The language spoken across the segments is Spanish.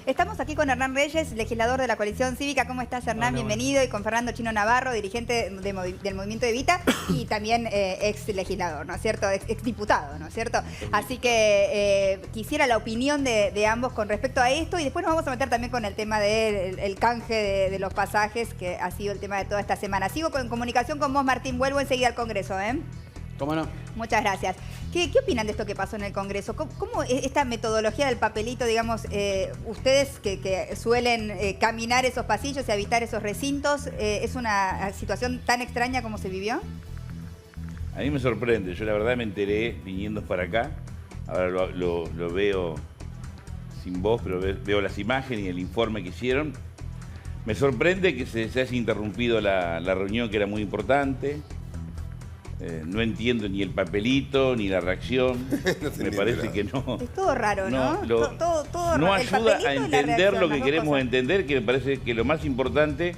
Estamos aquí con Hernán Reyes, legislador de la Coalición Cívica. ¿Cómo estás, Hernán? Hola, Bienvenido. Y con Fernando Chino Navarro, dirigente del Movimiento Evita y también ex legislador, ¿no es cierto? Ex diputado, ¿no es cierto? Así que quisiera la opinión de ambos con respecto a esto y después nos vamos a meter también con el tema del canje de los pasajes, que ha sido el tema de toda esta semana. Sigo en comunicación con vos, Martín. Vuelvo enseguida al Congreso, ¿eh? ¿Cómo no? Muchas gracias. ¿Qué opinan de esto que pasó en el Congreso? ¿Cómo esta metodología del papelito, digamos, ustedes que suelen caminar esos pasillos y habitar esos recintos, es una situación tan extraña como se vivió? A mí me sorprende. Yo la verdad me enteré viniendo para acá. Ahora lo veo sin voz, pero veo las imágenes y el informe que hicieron. Me sorprende que se haya interrumpido la reunión, que era muy importante. No entiendo ni el papelito, ni la reacción. No me parece que no. Es todo raro, ¿no? Todo no raro. ayuda a entender lo que queremos entender, que me parece que lo más importante...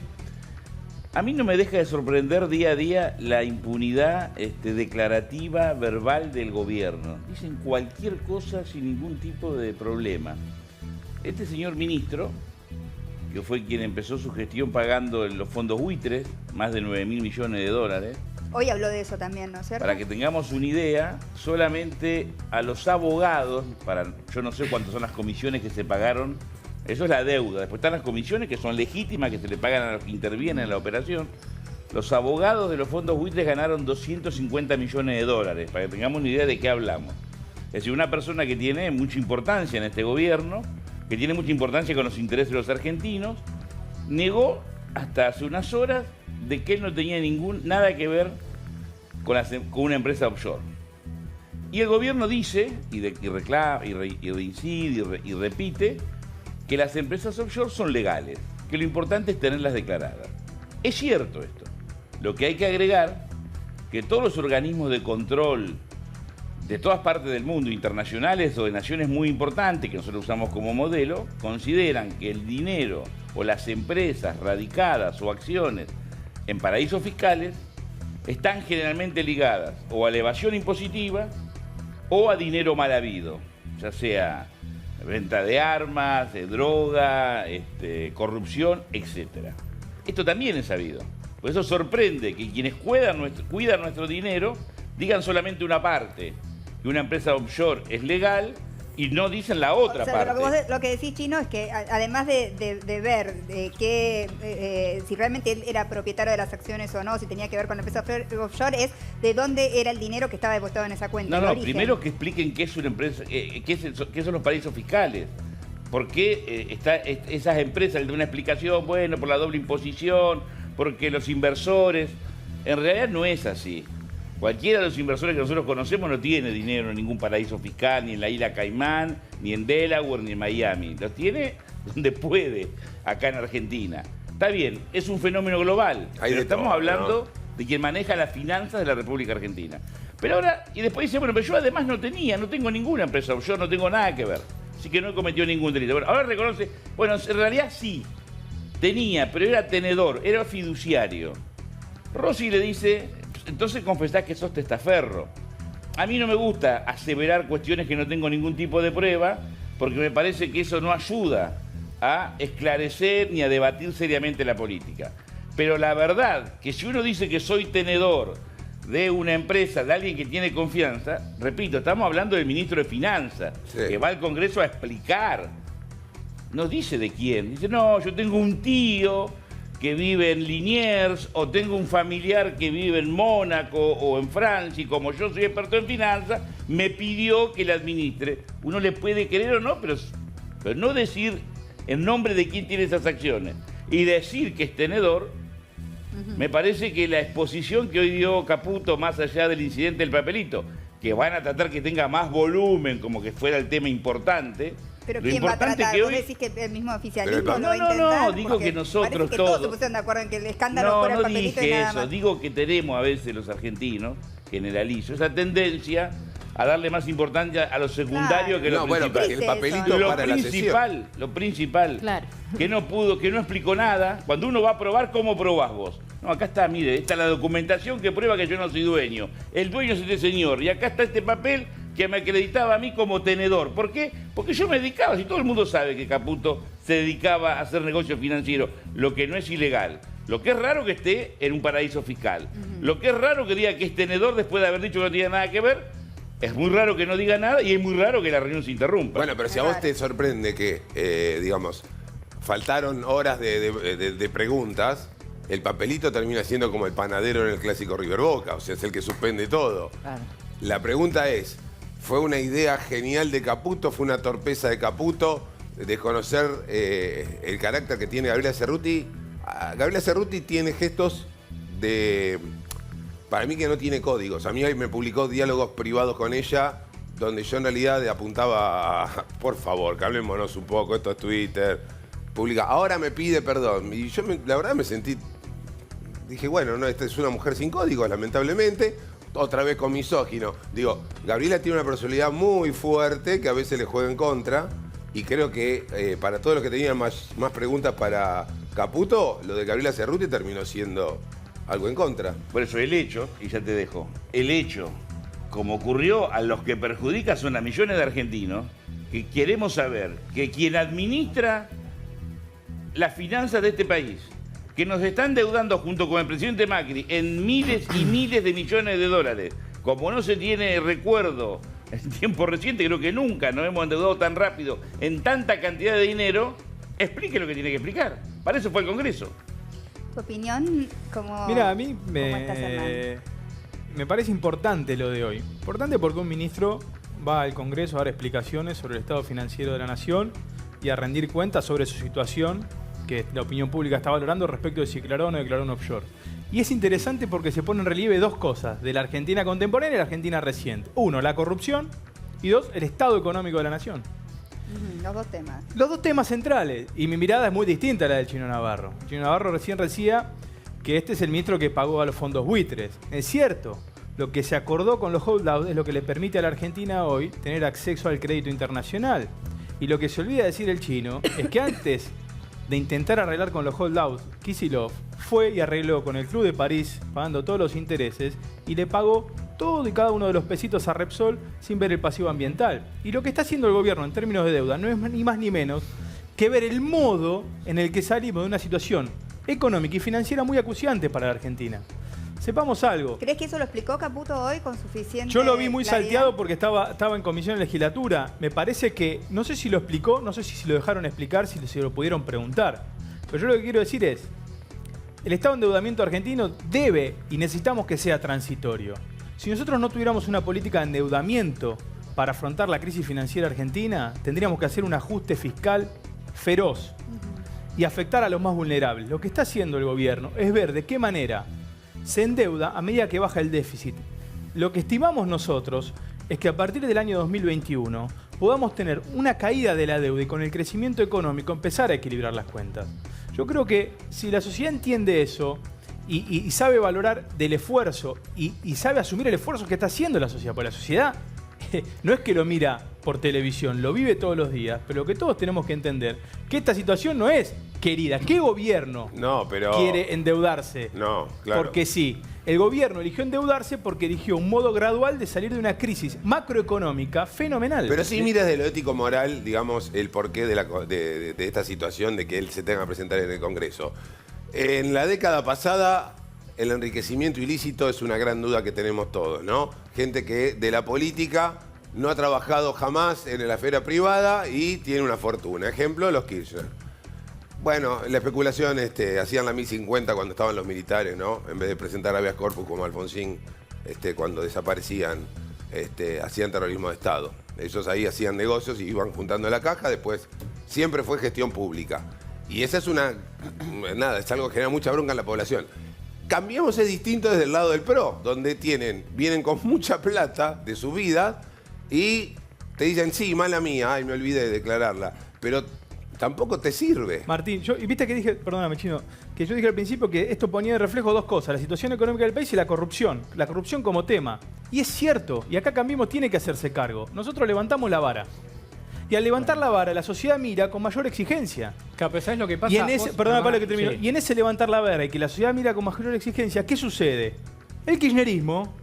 A mí no me deja de sorprender día a día la impunidad declarativa, verbal del gobierno. Dicen cualquier cosa sin ningún tipo de problema. Este señor ministro, que fue quien empezó su gestión pagando los fondos buitres, más de 9.000 millones de dólares. Hoy habló de eso también, ¿no es cierto? Para que tengamos una idea, solamente a los abogados, yo no sé cuántas son las comisiones que se pagaron, eso es la deuda. Después están las comisiones que son legítimas, que se le pagan a los que intervienen en la operación. Los abogados de los fondos buitres ganaron 250 millones de dólares, para que tengamos una idea de qué hablamos. Es decir, una persona que tiene mucha importancia en este gobierno, que tiene mucha importancia con los intereses de los argentinos, negó hasta hace unas horas de que él no tenía nada que ver con una empresa offshore. Y el gobierno dice, y reclama, y reincide, y repite, que las empresas offshore son legales, que lo importante es tenerlas declaradas. Es cierto esto. Lo que hay que agregar, que todos los organismos de control de todas partes del mundo, internacionales o de naciones muy importantes, que nosotros usamos como modelo, consideran que el dinero o las empresas radicadas o acciones en paraísos fiscales están generalmente ligadas o a la evasión impositiva o a dinero mal habido, ya sea venta de armas, de droga, corrupción, etc. Esto también es sabido. Por eso sorprende que quienes cuidan nuestro dinero digan solamente una parte, que una empresa offshore es legal, y no dicen la otra parte. Lo que decís, Chino, es que además de ver si realmente él era propietario de las acciones o no, si tenía que ver con la empresa offshore, es de dónde era el dinero que estaba depositado en esa cuenta. No, primero que expliquen qué es una empresa, qué son los paraísos fiscales. ¿Por qué esas empresas de una explicación? Bueno, por la doble imposición, porque los inversores... En realidad no es así. Cualquiera de los inversores que nosotros conocemos no tiene dinero en ningún paraíso fiscal, ni en la isla Caimán, ni en Delaware, ni en Miami. Los tiene donde puede, acá en Argentina. Está bien, es un fenómeno global, pero estamos hablando de quien maneja las finanzas de la República Argentina. Pero ahora, y después dice, bueno, pero yo además no tengo ninguna empresa, yo no tengo nada que ver. Así que no he cometido ningún delito. Bueno, ahora reconoce, bueno, en realidad sí, tenía, pero era tenedor, era fiduciario. Rossi le dice... Entonces confesás que sos testaferro. A mí no me gusta aseverar cuestiones que no tengo ningún tipo de prueba, porque me parece que eso no ayuda a esclarecer ni a debatir seriamente la política. Pero la verdad, que si uno dice que soy tenedor de una empresa, de alguien que tiene confianza, repito, estamos hablando del ministro de Finanzas, que va al Congreso a explicar. No dice de quién. Dice, no, yo tengo un tío que vive en Liniers, o tengo un familiar que vive en Mónaco o en Francia, y como yo soy experto en finanzas, me pidió que la administre. Uno le puede creer o no, pero no decir en nombre de quién tiene esas acciones y decir que es tenedor. Me parece que la exposición que hoy dio Caputo, más allá del incidente del papelito, que van a tratar que tenga más volumen, como que fuera el tema importante. ¿Pero quién va a tratar? ¿Vos decís que el mismo oficialismo lo va a intentar? No, digo que nosotros que todos se pusieron de acuerdo en que el escándalo fuera el papelito y nada más. No dije eso, digo que tenemos a veces los argentinos, generalizo, esa tendencia a darle más importancia a lo secundario que lo principal. Bueno, el papelito para la sesión. Lo principal, que no explicó nada. Cuando uno va a probar, ¿cómo probás vos? No, acá está, mire, esta es la documentación que prueba que yo no soy dueño. El dueño es este señor, y acá está este papel que me acreditaba a mí como tenedor. ¿Por qué? Porque yo me dedicaba, si todo el mundo sabe que Caputo se dedicaba a hacer negocio financiero, lo que no es ilegal. Lo que es raro que esté en un paraíso fiscal. Lo que es raro que diga que es tenedor después de haber dicho que no tiene nada que ver. Es muy raro que no diga nada y es muy raro que la reunión se interrumpa. Bueno, pero si a vos te sorprende que, digamos, faltaron horas de preguntas, el papelito termina siendo como el panadero en el clásico River Boca, o sea, es el que suspende todo. Claro. La pregunta es, ¿fue una idea genial de Caputo? ¿Fue una torpeza de Caputo? Desconocer el carácter que tiene Gabriela Cerruti. Gabriela Cerruti tiene gestos de... Para mí que no tiene códigos. A mí me publicó diálogos privados con ella, donde yo en realidad apuntaba a, por favor, que hablémonos un poco, esto es Twitter. Publica, ahora me pide perdón. Y yo la verdad me sentí... Dije, bueno, no, esta es una mujer sin códigos, lamentablemente. Otra vez con misógino. Digo, Gabriela tiene una personalidad muy fuerte que a veces le juega en contra. Y creo que para todos los que tenían más preguntas para Caputo, lo de Gabriela Cerruti terminó siendo algo en contra. Por eso el hecho, y ya te dejo, el hecho, como ocurrió, a los que perjudica son a millones de argentinos, que queremos saber que quien administra las finanzas de este país, que nos están endeudando junto con el presidente Macri en miles y miles de millones de dólares, como no se tiene recuerdo en tiempo reciente, creo que nunca nos hemos endeudado tan rápido en tanta cantidad de dinero, explique lo que tiene que explicar. Para eso fue el Congreso. ¿Tu opinión? Mira, a mí me parece importante lo de hoy. Importante porque un ministro va al Congreso a dar explicaciones sobre el estado financiero de la nación y a rendir cuentas sobre su situación que la opinión pública está valorando respecto de si declaró o no declaró un offshore. Y es interesante porque se pone en relieve dos cosas de la Argentina contemporánea y la Argentina reciente. Uno, la corrupción y dos, el estado económico de la nación. Los dos temas. Los dos temas centrales. Y mi mirada es muy distinta a la del Chino Navarro. El Chino Navarro recién decía que este es el ministro que pagó a los fondos buitres. Es cierto. Lo que se acordó con los holdouts es lo que le permite a la Argentina hoy tener acceso al crédito internacional. Y lo que se olvida decir el chino es que antes de intentar arreglar con los holdouts, Kicillof fue y arregló con el Club de París, pagando todos los intereses, y le pagó todo y cada uno de los pesitos a Repsol sin ver el pasivo ambiental. Y lo que está haciendo el gobierno en términos de deuda no es ni más ni menos que ver el modo en el que salimos de una situación económica y financiera muy acuciante para la Argentina. Sepamos algo. ¿Crees que eso lo explicó Caputo hoy con suficiente Yo lo vi muy claridad? salteado porque estaba en comisión de legislatura. Me parece que, no sé si lo explicó, no sé si lo dejaron explicar, si se lo pudieron preguntar. Pero yo lo que quiero decir es, el estado de endeudamiento argentino debe y necesitamos que sea transitorio. Si nosotros no tuviéramos una política de endeudamiento para afrontar la crisis financiera argentina, tendríamos que hacer un ajuste fiscal feroz y afectar a los más vulnerables. Lo que está haciendo el gobierno es ver de qué manera se endeuda a medida que baja el déficit. Lo que estimamos nosotros es que a partir del año 2021 podamos tener una caída de la deuda y con el crecimiento económico empezar a equilibrar las cuentas. Yo creo que si la sociedad entiende eso y sabe valorar del esfuerzo y sabe asumir el esfuerzo que está haciendo la sociedad, porque la sociedad no es que lo mira por televisión, lo vive todos los días, pero lo que todos tenemos que entender, que esta situación no es querida. ¿Qué gobierno quiere endeudarse? No, claro. Porque sí, el gobierno eligió endeudarse porque eligió un modo gradual de salir de una crisis macroeconómica fenomenal. Pero sí mira desde lo ético-moral, digamos, el porqué de esta situación de que él se tenga que presentar en el Congreso. En la década pasada, el enriquecimiento ilícito es una gran duda que tenemos todos, ¿no? Gente que de la política no ha trabajado jamás en la esfera privada y tiene una fortuna. Ejemplo, los Kirchner. Bueno, la especulación, hacían la 1050 cuando estaban los militares, ¿no? En vez de presentar habeas corpus como Alfonsín, cuando desaparecían, hacían terrorismo de Estado. Ellos ahí hacían negocios y iban juntando la caja, después siempre fue gestión pública. Y esa es es algo que genera mucha bronca en la población. Cambiamos es distinto desde el lado del PRO, donde vienen con mucha plata de su vida y te dicen, sí, mala mía, ay, me olvidé de declararla, pero tampoco te sirve. Martín, y viste que dije, perdóname Chino, que yo dije al principio que esto ponía de reflejo dos cosas, la situación económica del país y la corrupción como tema. Y es cierto, y acá Cambiemos tiene que hacerse cargo. Nosotros levantamos la vara. Y al levantar la vara, la sociedad mira con mayor exigencia. ¿Sabes lo que pasa? Y en ese, perdona, Pablo, que termino. Sí. Y en ese levantar la vara y que la sociedad mira con mayor exigencia, ¿qué sucede? El kirchnerismo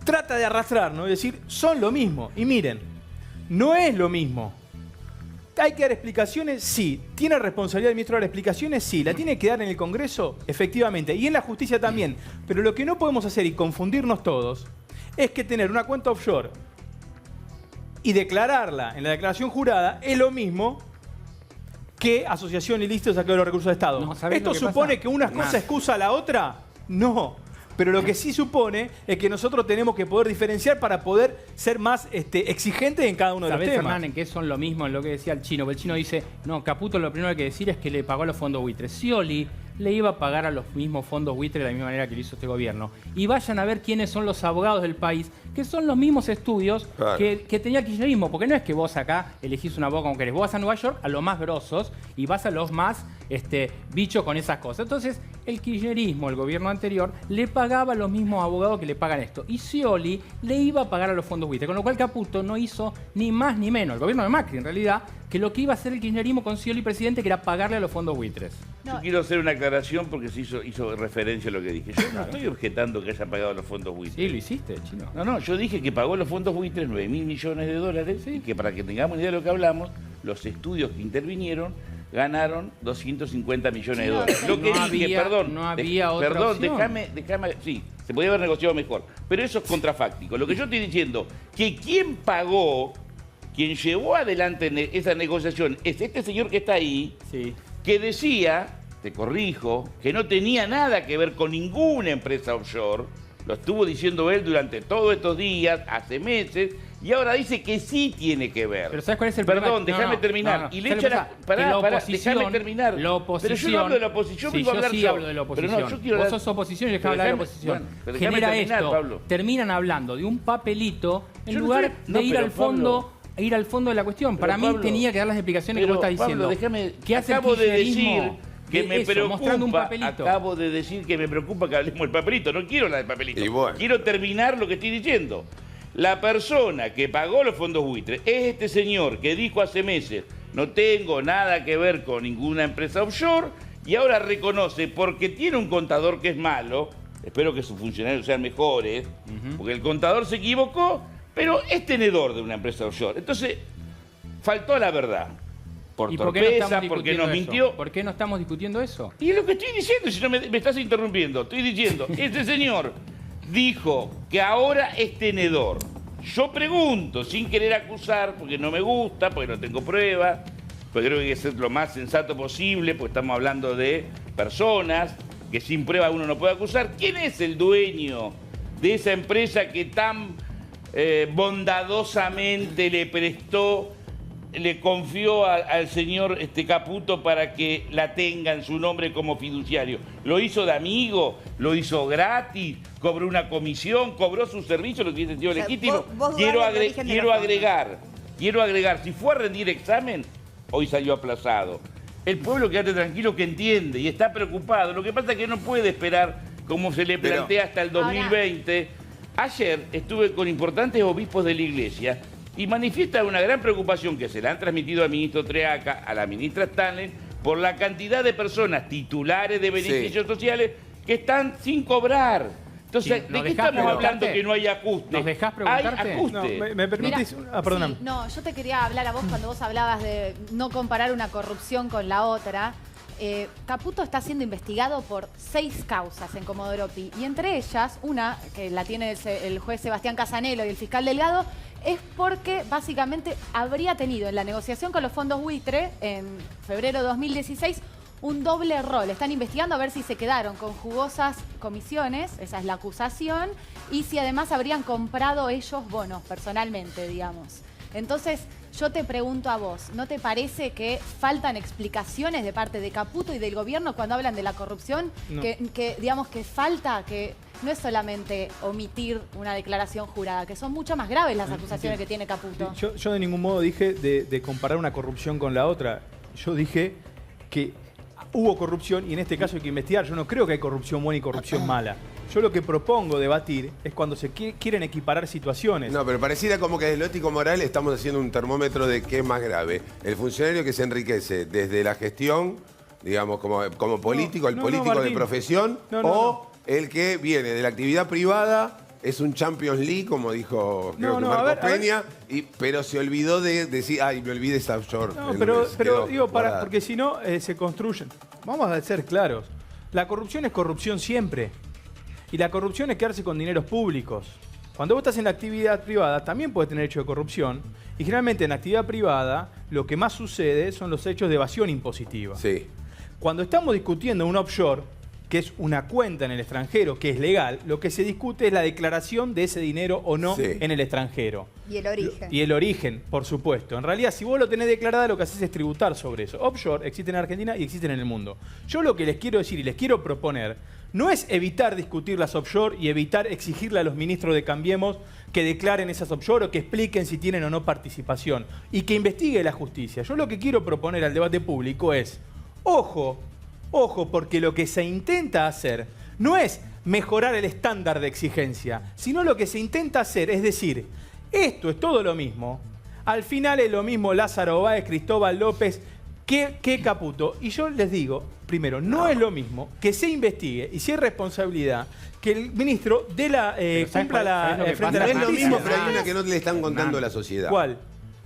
trata de arrastrar, ¿no? Es decir, son lo mismo. Y miren, no es lo mismo. ¿Hay que dar explicaciones? Sí. ¿Tiene responsabilidad el ministro de dar explicaciones? Sí. ¿La tiene que dar en el Congreso? Efectivamente. Y en la justicia también. Pero lo que no podemos hacer y confundirnos todos es que tener una cuenta offshore y declararla en la declaración jurada es lo mismo que asociación ilícita de saqueo de los recursos de Estado. No, ¿Esto supone que una cosa excusa a la otra? No. Pero lo que sí supone es que nosotros tenemos que poder diferenciar para poder ser más exigentes en cada uno de los temas. Fernán, en que son lo mismo en lo que decía el chino? Porque el chino dice, no, Caputo lo primero que hay que decir es que le pagó a los fondos buitres. Scioli le iba a pagar a los mismos fondos buitres de la misma manera que lo hizo este gobierno. Y vayan a ver quiénes son los abogados del país, que son los mismos estudios que tenía el kirchnerismo. Porque no es que vos acá elegís un abogado como querés. Vos vas a Nueva York a los más grosos y vas a los más bichos con esas cosas. Entonces, el kirchnerismo, el gobierno anterior, le pagaba a los mismos abogados que le pagan esto. Y Scioli le iba a pagar a los fondos buitres. Con lo cual Caputo no hizo ni más ni menos, el gobierno de Macri en realidad, que lo que iba a hacer el kirchnerismo con Scioli presidente, que era pagarle a los fondos buitres. Yo quiero hacer una aclaración porque se hizo referencia a lo que dije. Yo no estoy objetando que haya pagado los fondos buitres. Sí, lo hiciste, chino. No, yo dije que pagó los fondos buitres 9.000 millones de dólares y que para que tengamos idea de lo que hablamos, los estudios que intervinieron ganaron 250 millones de dólares. Lo que dije, perdón, déjame, sí, se podía haber negociado mejor, pero eso es contrafáctico. Lo que yo estoy diciendo, que quien pagó, quien llevó adelante esa negociación, es este señor que está ahí, que decía, te corrijo, que no tenía nada que ver con ninguna empresa offshore. Lo estuvo diciendo él durante todos estos días, hace meses, y ahora dice que sí tiene que ver. Pero ¿sabes cuál es el problema? Perdón, déjame terminar. Y le echa déjame terminar. La oposición, pero yo no hablo de la oposición, sí, yo sí hablo de la oposición. Pero no, yo quiero vos sos oposición y dejá hablar de la oposición. Bueno, genera terminar, esto, Pablo. terminan hablando de un papelito en Yo no lugar estoy- de no, ir pero al fondo... ir al fondo de la cuestión. Pero Para mí Pablo, tenía que dar las explicaciones que vos estás diciendo. Pablo, déjame, ¿Qué hace acabo el de kirchnerismo decir que me eso, mostrando un preocupa, papelito? acabo de decir que me preocupa que hablemos del papelito, no quiero hablar del papelito. Y bueno. Quiero terminar lo que estoy diciendo. La persona que pagó los fondos buitres es este señor que dijo hace meses, no tengo nada que ver con ninguna empresa offshore, y ahora reconoce, porque tiene un contador que es malo, espero que sus funcionarios sean mejores, porque el contador se equivocó, pero es tenedor de una empresa offshore. Entonces, faltó a la verdad. Por ¿Y por qué no torpeza, estamos porque discutiendo nos eso? mintió. ¿Por qué no estamos discutiendo eso? Y es lo que estoy diciendo, si no me estás interrumpiendo. Estoy diciendo, este señor dijo que ahora es tenedor. Yo pregunto, sin querer acusar, porque no me gusta, porque no tengo pruebas, porque creo que hay que ser lo más sensato posible, porque estamos hablando de personas que sin prueba uno no puede acusar. ¿Quién es el dueño de esa empresa que tan bondadosamente le prestó, le confió al señor Caputo para que la tenga en su nombre como fiduciario? ¿Lo hizo de amigo? ¿Lo hizo gratis? ¿Cobró una comisión? ¿Cobró su servicio? Lo que hubiese sido legítimo. vos dudás del origen de los Quiero agregar, si fue a rendir examen, hoy salió aplazado. El pueblo, quédate tranquilo, que entiende y está preocupado. Lo que pasa es que no puede esperar, como se le plantea, hasta el 2020. Ayer estuve con importantes obispos de la iglesia y manifiestan una gran preocupación que se la han transmitido al ministro Treaca, a la ministra Stanley, por la cantidad de personas titulares de beneficios sociales que están sin cobrar. Entonces, Sí, ¿de qué estamos hablando que no hay ajuste? ¿Nos dejás preguntarte? Hay ajuste. No, ¿me permitís? Perdóname. Sí, no, yo te quería hablar a vos cuando vos hablabas de no comparar una corrupción con la otra. Caputo está siendo investigado por 6 causas en Comodoro Pi, y entre ellas, una que la tiene el juez Sebastián Casanelo y el fiscal Delgado, es porque básicamente habría tenido en la negociación con los fondos buitre en febrero de 2016 un doble rol. Están investigando a ver si se quedaron con jugosas comisiones, esa es la acusación, y si además habrían comprado ellos bonos personalmente, digamos. Entonces, yo te pregunto a vos, ¿no te parece que faltan explicaciones de parte de Caputo y del gobierno cuando hablan de la corrupción? No. Que digamos que falta, que no es solamente omitir una declaración jurada, que son mucho más graves las acusaciones que tiene Caputo. Yo de ningún modo dije de comparar una corrupción con la otra. Yo dije que hubo corrupción y en este caso hay que investigar. Yo no creo que hay corrupción buena y corrupción mala. Yo lo que propongo debatir es cuando se quieren equiparar situaciones. No, pero pareciera como que desde lo ético moral estamos haciendo un termómetro de qué es más grave. El funcionario que se enriquece desde la gestión, digamos, como político, el político Martín. de profesión, No. o el que viene de la actividad privada es un Champions League, como dijo creo que a Marcos ver. Peña, pero se olvidó de decir, ay, me olvidé esa offshore. No, El pero mes quedó digo, guardada. porque si no, se construyen. Vamos a ser claros. La corrupción es corrupción siempre. Y la corrupción es quedarse con dineros públicos. Cuando vos estás en la actividad privada, también puedes tener hecho de corrupción. Y generalmente en la actividad privada, lo que más sucede son los hechos de evasión impositiva. Sí. Cuando estamos discutiendo un offshore, que es una cuenta en el extranjero, que es legal, lo que se discute es la declaración de ese dinero o no en el extranjero. Y el origen. Y el origen, por supuesto. En realidad, si vos lo tenés declarada, lo que haces es tributar sobre eso. Offshore existen en Argentina y existen en el mundo. Yo lo que les quiero decir y les quiero proponer no es evitar discutir las offshore y evitar exigirle a los ministros de Cambiemos que declaren esas offshore o que expliquen si tienen o no participación y que investigue la justicia. Yo lo que quiero proponer al debate público es, ojo, porque lo que se intenta hacer no es mejorar el estándar de exigencia, sino lo que se intenta hacer es decir, esto es todo lo mismo, al final es lo mismo Lázaro Báez, Cristóbal López, que Caputo. Y yo les digo, primero, no es lo mismo que se investigue y si hay responsabilidad, que el ministro de la cumpla la frente a la No es lo justicia. mismo, pero hay una que no le están contando a la sociedad. ¿Cuál?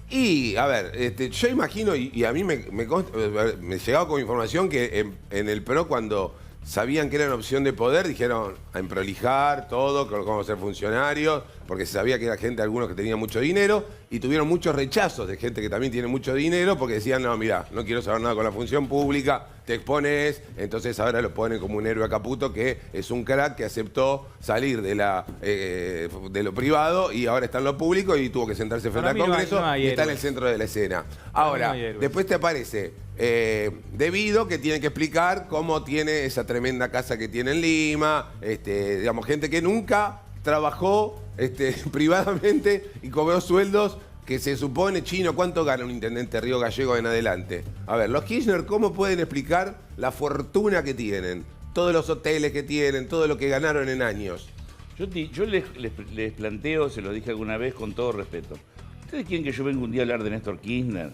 Y, a ver, yo imagino, y a mí me llegaba con información que en el PRO, cuando sabían que era una opción de poder, dijeron a emprolijar todo, cómo ser funcionarios, porque se sabía que era gente, algunos que tenían mucho dinero, y tuvieron muchos rechazos de gente que también tiene mucho dinero, porque decían, no, mirá, no quiero saber nada con la función pública, te expones, entonces ahora lo ponen como un héroe a Caputo, que es un crack que aceptó salir de lo privado y ahora está en lo público y tuvo que sentarse frente al Congreso y está en el centro de la escena. Ahora, después te aparece Debido, que tiene que explicar cómo tiene esa tremenda casa que tiene en Lima, digamos, gente que nunca trabajó privadamente y cobró sueldos que se supone, Chino, ¿cuánto gana un intendente de Río Gallegos en adelante? A ver, los Kirchner, ¿cómo pueden explicar la fortuna que tienen? Todos los hoteles que tienen, todo lo que ganaron en años. Yo les planteo, se lo dije alguna vez con todo respeto. ¿Ustedes quieren que yo venga un día a hablar de Néstor Kirchner?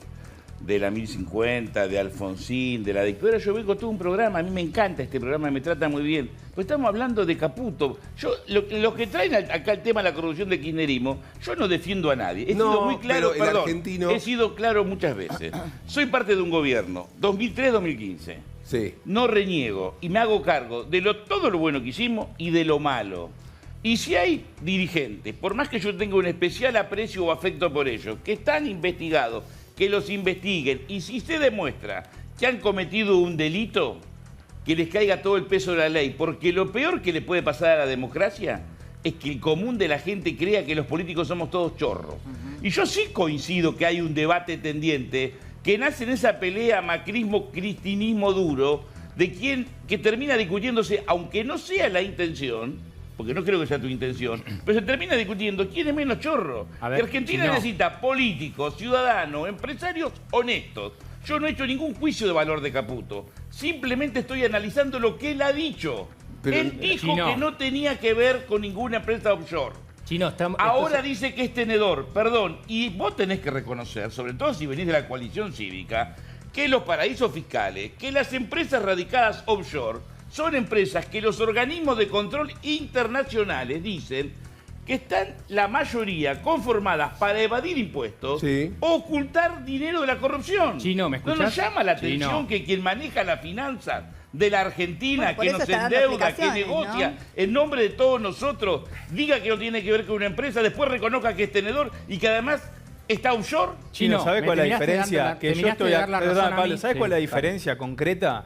De la 1050, de Alfonsín, de la dictadura? Yo vengo todo un programa, a mí me encanta este programa, me trata muy bien. Pues estamos hablando de Caputo. Los que traen acá el tema de la corrupción del kirchnerismo, yo no defiendo a nadie. He sido muy claro, pero el perdón, argentino... he sido claro muchas veces. Soy parte de un gobierno, 2003-2015. Sí. No reniego y me hago cargo de todo lo bueno que hicimos y de lo malo. Y si hay dirigentes, por más que yo tenga un especial aprecio o afecto por ellos, que están investigados, que los investiguen, y si se demuestra que han cometido un delito, que les caiga todo el peso de la ley, porque lo peor que le puede pasar a la democracia es que el común de la gente crea que los políticos somos todos chorros. Y yo sí coincido que hay un debate tendiente que nace en esa pelea macrismo-cristinismo duro, de quien que termina discutiéndose, aunque no sea la intención, porque no creo que sea tu intención, pero se termina discutiendo quién es menos chorro. Que Argentina necesita políticos, ciudadanos, empresarios honestos. Yo no he hecho ningún juicio de valor de Caputo. Simplemente estoy analizando lo que él ha dicho. Pero él dijo que no tenía que ver con ninguna empresa offshore. Ahora dice que es tenedor, perdón. Y vos tenés que reconocer, sobre todo si venís de la coalición cívica, que los paraísos fiscales, que las empresas radicadas offshore, son empresas que los organismos de control internacionales dicen que están la mayoría conformadas para evadir impuestos o ocultar dinero de la corrupción. Chino, ¿me escuchás? ¿No nos llama la atención que quien maneja las finanzas de la Argentina, que nos endeuda, que negocia en nombre de todos nosotros, diga que no tiene que ver con una empresa, después reconozca que es tenedor y que además está offshore? Chino, ¿sabés cuál es la diferencia? Que yo estoy... Perdón, Pablo, ¿sabés cuál es la diferencia concreta?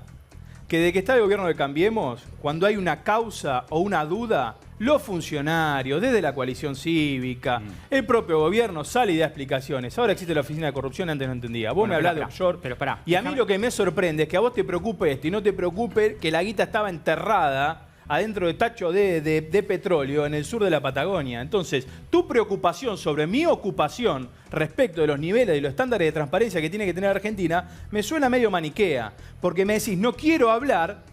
Que de que está el gobierno de Cambiemos, cuando hay una causa o una duda, los funcionarios, desde la coalición cívica, el propio gobierno sale y da explicaciones. Ahora existe la oficina de corrupción, antes no entendía. Vos me hablás de offshore. Y a mí lo que me sorprende es que a vos te preocupe esto y no te preocupe que la guita estaba enterrada adentro de tacho de petróleo en el sur de la Patagonia. Entonces, tu preocupación sobre mi ocupación respecto de los niveles y los estándares de transparencia que tiene que tener Argentina me suena medio maniquea, porque me decís, no quiero hablar,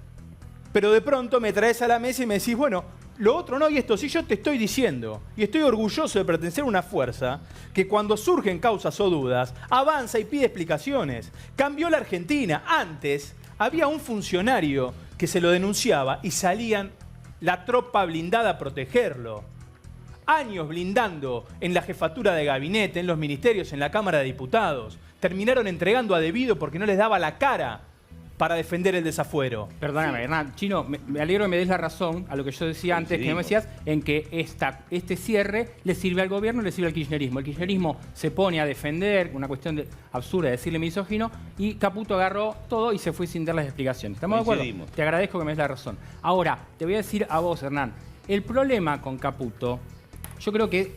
pero de pronto me traes a la mesa y me decís, bueno, lo otro no, y esto sí, yo te estoy diciendo, y estoy orgulloso de pertenecer a una fuerza que cuando surgen causas o dudas, avanza y pide explicaciones. Cambió la Argentina. Antes había un funcionario que se lo denunciaba y salían la tropa blindada a protegerlo. años blindando en la jefatura de gabinete, en los ministerios, en la Cámara de Diputados. Terminaron entregando a debido porque no les daba la cara para defender el desafuero. Perdóname, Hernán. Chino, me alegro que me des la razón a lo que yo decía antes, que no me decías, en que este cierre le sirve al gobierno y le sirve al kirchnerismo. El kirchnerismo se pone a defender una cuestión absurda de decirle misógino y Caputo agarró todo y se fue sin dar las explicaciones. ¿Estamos de acuerdo? Te agradezco que me des la razón. Ahora, te voy a decir a vos, Hernán, el problema con Caputo, yo creo que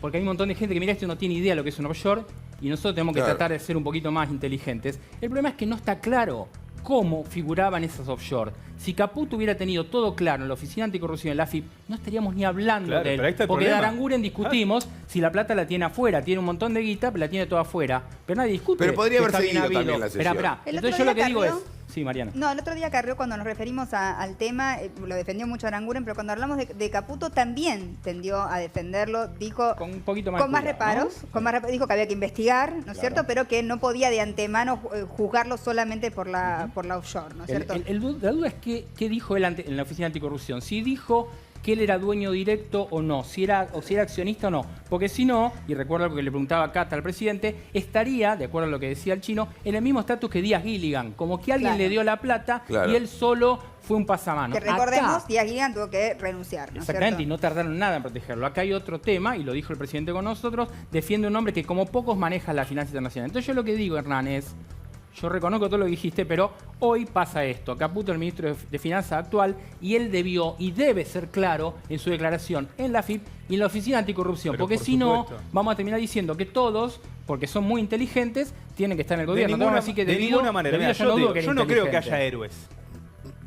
porque hay un montón de gente que mira esto y no tiene idea de lo que es un offshore y nosotros tenemos que tratar de ser un poquito más inteligentes. El problema es que no está claro cómo figuraban esos offshore. Si Caputo hubiera tenido todo claro en la Oficina Anticorrupción, en la AFIP, no estaríamos ni hablando de él. Porque de Aranguren discutimos si la plata la tiene afuera. Tiene un montón de guita, pero la tiene toda afuera. Pero nadie discute. Pero podría haber seguido también la sesión. Esperá. Entonces yo lo que digo es... Sí, Mariana. No, el otro día Carrió, cuando nos referimos al tema, lo defendió mucho Aranguren, pero cuando hablamos de Caputo también tendió a defenderlo, dijo con un poquito más con más reparos, ¿no? Con más reparos, dijo que había que investigar, ¿no es cierto? Pero que no podía de antemano juzgarlo solamente por la offshore, ¿no es cierto? La duda es qué dijo él en la Oficina Anticorrupción. Si dijo que él era dueño directo o no, si era accionista o no. Porque si no, y recuerdo lo que le preguntaba Cata al presidente, estaría, de acuerdo a lo que decía el Chino, en el mismo estatus que Díaz Gilligan, como que alguien le dio la plata y él solo fue un pasamano. Que recordemos, Díaz Gilligan tuvo que renunciar, ¿no? Exactamente, y no tardaron nada en protegerlo. Acá hay otro tema, y lo dijo el presidente con nosotros, defiende un hombre que como pocos maneja la finanza internacional. Entonces yo lo que digo, Hernán, es... Yo reconozco todo lo que dijiste, pero hoy pasa esto. Caputo es el ministro de Finanzas actual y él debió y debe ser claro en su declaración en la AFIP y en la Oficina Anticorrupción. Pero porque si no, vamos a terminar diciendo que todos, porque son muy inteligentes, tienen que estar en el gobierno. De ninguna manera. Mira, yo no creo que haya héroes.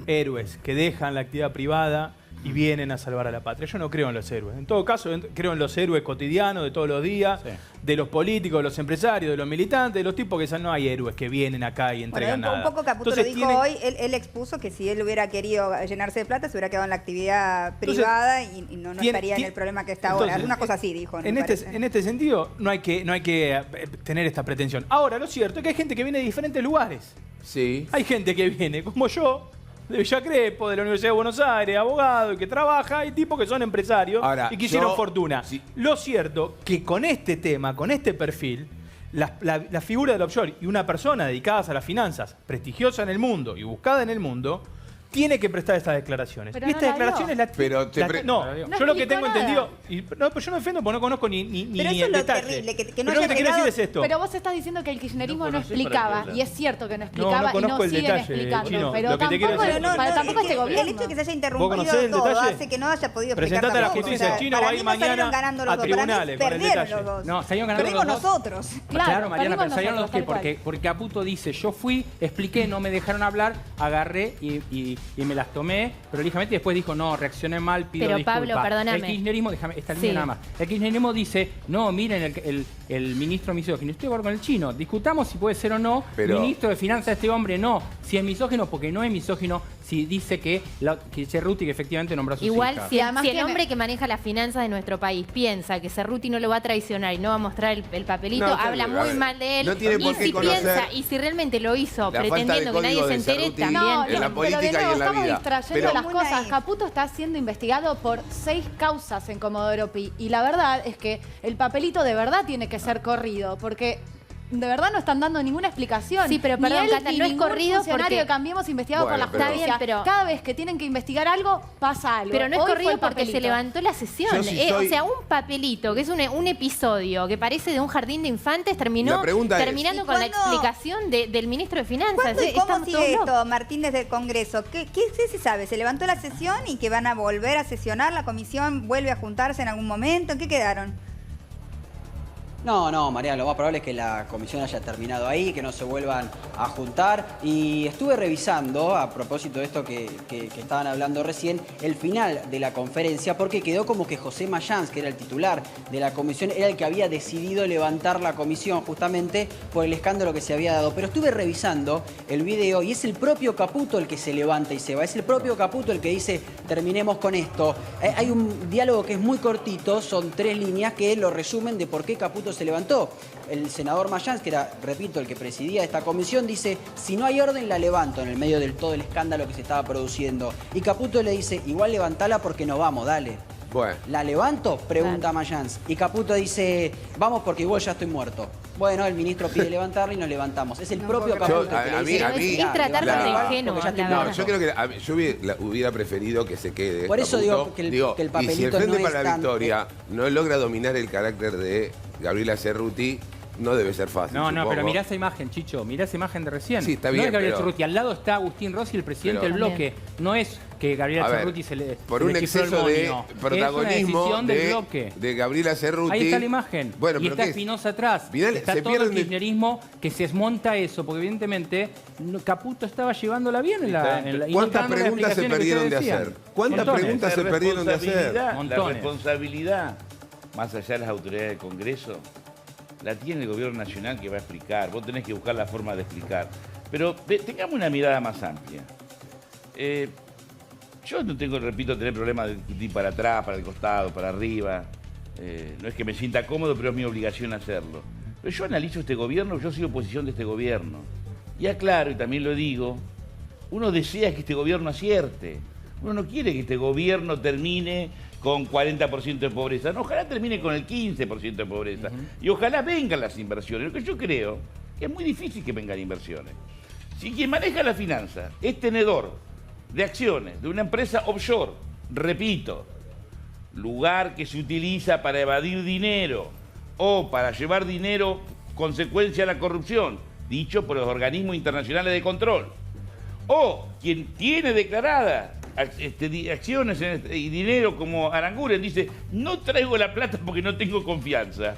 Héroes que dejan la actividad privada y vienen a salvar a la patria. Yo no creo en los héroes. En todo caso, creo en los héroes cotidianos de todos los días, de los políticos, de los empresarios, de los militantes, de los tipos que no hay héroes que vienen acá y entregan nada. Un poco Caputo lo dijo hoy, él expuso que si él hubiera querido llenarse de plata, se hubiera quedado en la actividad privada y no estaría en el problema que está ahora. Una cosa así dijo. En este sentido, no hay que tener esta pretensión. Ahora, lo cierto es que hay gente que viene de diferentes lugares. Sí. Hay gente que viene, como yo, de Villa Crespo, de la Universidad de Buenos Aires, abogado, y que trabaja, hay tipos que son empresarios y que hicieron fortuna. Sí. Lo cierto que con este tema, con este perfil, la figura del offshore y una persona dedicada a las finanzas, prestigiosa en el mundo y buscada en el mundo, tiene que prestar estas declaraciones. Pero y estas declaraciones yo lo que tengo entendido... pero yo no defiendo porque no conozco ni el detalle. Que no pero lo que te quiero decir es esto. Pero vos estás diciendo que el kirchnerismo no explicaba, y es cierto que no explicaba no y no siguen detalle, explicando. Chino, pero tampoco este gobierno. El hecho de que se haya interrumpido todo hace que no haya podido explicar. Presentate a la justicia. Chino va a ir mañana a tribunales con el detalle. No, salieron ganando los dos. Nosotros. Claro, Mariana, pero salieron los dos porque Caputo dice, yo fui, expliqué, no me dejaron hablar, agarré y me las tomé prolijamente y después dijo, no, reaccioné mal, pido disculpas. Pero Pablo, perdóname. El kirchnerismo, déjame, esta línea nada más. El kirchnerismo dice, no, miren el ministro misógino. Estoy de acuerdo con el Chino. Discutamos si puede ser o no ministro de Finanzas este hombre, no. Si es misógino, porque no es misógino, si dice que Cerruti que efectivamente nombró a sus igual, hijas. si el hombre que maneja las finanzas de nuestro país piensa que Cerruti no lo va a traicionar y no va a mostrar el papelito, habla muy mal de él. No tiene por qué y si piensa, y si realmente lo hizo pretendiendo que nadie se entere, también. En la política y en la vida. Estamos distrayendo las cosas. Caputo está siendo investigado por 6 causas en Comodoro Pi. Y la verdad es que el papelito de verdad tiene que ser corrido, porque de verdad no están dando ninguna explicación. Sí, pero perdón, Cata, no es corrido funcionario porque... que Cambiemos investigado por la justicia. Pero... Cada vez que tienen que investigar algo, pasa algo. Pero no es corrido porque se levantó la sesión. O sea, un papelito, que es un episodio que parece de un jardín de infantes, terminando con la explicación del ministro de Finanzas. ¿Cómo sigue esto, Martín, desde el Congreso? ¿Qué se sabe? ¿Se levantó la sesión y que van a volver a sesionar? ¿La comisión vuelve a juntarse en algún momento? ¿En qué quedaron? No, María, lo más probable es que la comisión haya terminado ahí, que no se vuelvan a juntar. Y estuve revisando, a propósito de esto que estaban hablando recién, el final de la conferencia, porque quedó como que José Mayans, que era el titular de la comisión, era el que había decidido levantar la comisión justamente por el escándalo que se había dado. Pero estuve revisando el video y es el propio Caputo el que se levanta y se va. Es el propio Caputo el que dice, terminemos con esto. Hay un diálogo que es muy cortito, son 3 líneas que lo resumen de por qué Caputo se levantó. El senador Mayans, que era, repito, el que presidía esta comisión, dice, si no hay orden la levanto en el medio del todo el escándalo que se estaba produciendo. Y Caputo le dice, igual levantala porque nos vamos, dale. Bueno. ¿La levanto? Pregunta Mayans. Y Caputo dice, vamos porque igual ya estoy muerto. Bueno, el ministro pide levantarla y nos levantamos. Es el propio Caputo que le dice... Es tratar de ingenuo, No, yo creo que yo hubiera preferido que se quede. Por eso Caputo. digo que el papelito y si el Frente no para es la tan... Victoria no logra dominar el carácter de Gabriela Cerruti, no debe ser fácil. No, supongo. pero mirá esa imagen, Chicho, mirá esa imagen de recién. Sí, está no bien, es Gabriela pero... Cerruti, al lado está Agustín Rossi, el presidente del bloque. No es que Gabriela Cerruti se le por un exceso de protagonismo del bloque. de Gabriela Cerruti. Ahí está la imagen. Bueno, y pero está Espinosa atrás. Vidal, está todo el kirchnerismo que se desmonta eso, porque evidentemente Caputo estaba llevándola bien en la ¿Cuántas preguntas se perdieron de hacer? ¿Cuántas preguntas se perdieron de hacer? La responsabilidad, más allá de las autoridades del Congreso, la tiene el gobierno nacional que va a explicar. Vos tenés que buscar la forma de explicar. Pero tengamos una mirada más amplia. Yo no tengo, repito, tener problemas de discutir para atrás, para el costado, para arriba. No es que me sienta cómodo, pero es mi obligación hacerlo. Pero yo analizo este gobierno, yo soy oposición de este gobierno. Y aclaro, y también lo digo, uno desea que este gobierno acierte. Uno no quiere que este gobierno termine con 40% de pobreza. No, ojalá termine con el 15% de pobreza. Y ojalá vengan las inversiones. Lo que yo creo que es muy difícil que vengan inversiones. Si quien maneja la finanza es tenedor de acciones de una empresa offshore, repito, lugar que se utiliza para evadir dinero o para llevar dinero consecuencia de la corrupción, dicho por los organismos internacionales de control, o quien tiene declaradas acciones y dinero como Aranguren, dice, no traigo la plata porque no tengo confianza.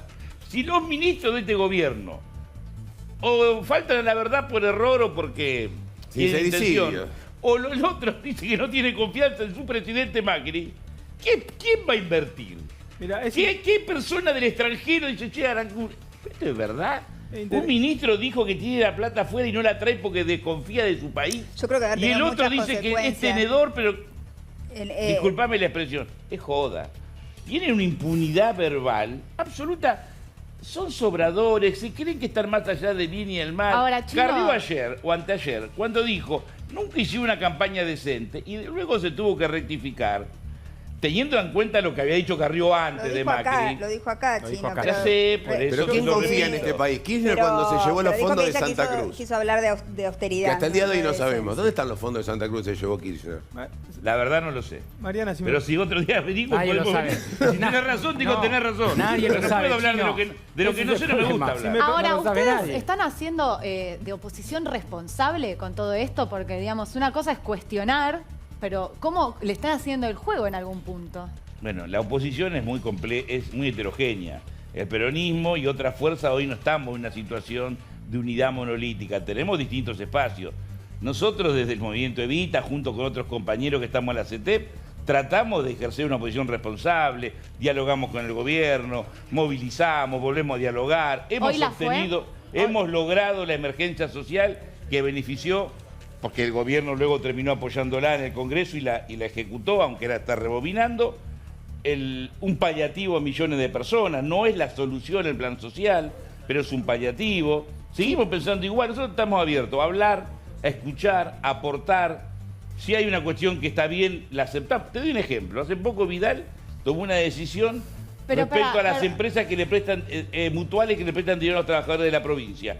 Si los ministros de este gobierno o faltan a la verdad por error o porque tienen intención, o los otros dicen que no tienen confianza en su presidente Macri, ¿quién va a invertir? Mirá, ¿Qué persona del extranjero dice, che, Aranguren, ¿esto es verdad? Un ministro dijo que tiene la plata afuera y no la trae porque desconfía de su país. Yo creo que y el otro dice que es tenedor, pero... disculpame la expresión, es joda. Tienen una impunidad verbal absoluta. Son sobradores, se creen que están más allá del bien y el mal. Ahora, Chino... Carrió ayer o anteayer cuando dijo, nunca hicieron una campaña decente y luego se tuvo que rectificar. Teniendo en cuenta lo que había dicho Carrió antes de Macri. Lo dijo acá, Chino. Ya sé, por eso. Pero ¿quién confía en este país? Kirchner cuando se llevó los fondos de Santa Cruz. Quiso hablar de austeridad. Que hasta el día de hoy no sabemos. ¿Dónde están los fondos de Santa Cruz que se llevó Kirchner? La verdad no lo sé. Mariana, pero si otro día averiguo, nadie lo sabe. Si tenés razón, digo tener razón. Nadie lo sabe. No puedo hablar de lo que no sé, no me gusta hablar. Ahora, ¿ustedes están haciendo de oposición responsable con todo esto? Porque, digamos, una cosa es cuestionar, pero ¿cómo le están haciendo el juego en algún punto? Bueno, la oposición es muy heterogénea. El peronismo y otras fuerzas hoy no estamos en una situación de unidad monolítica. Tenemos distintos espacios. Nosotros desde el Movimiento Evita, junto con otros compañeros que estamos en la CETEP, tratamos de ejercer una oposición responsable, dialogamos con el gobierno, movilizamos, volvemos a dialogar. Hemos logrado la emergencia social que benefició, porque el gobierno luego terminó apoyándola en el Congreso y la ejecutó, aunque la está rebobinando. Un paliativo a millones de personas, no es la solución el plan social, pero es un paliativo. Seguimos pensando igual, nosotros estamos abiertos a hablar, a escuchar, a aportar. Si hay una cuestión que está bien, la aceptamos. Te doy un ejemplo, hace poco Vidal tomó una decisión respecto a las empresas que le prestan, mutuales que le prestan dinero a los trabajadores de la provincia.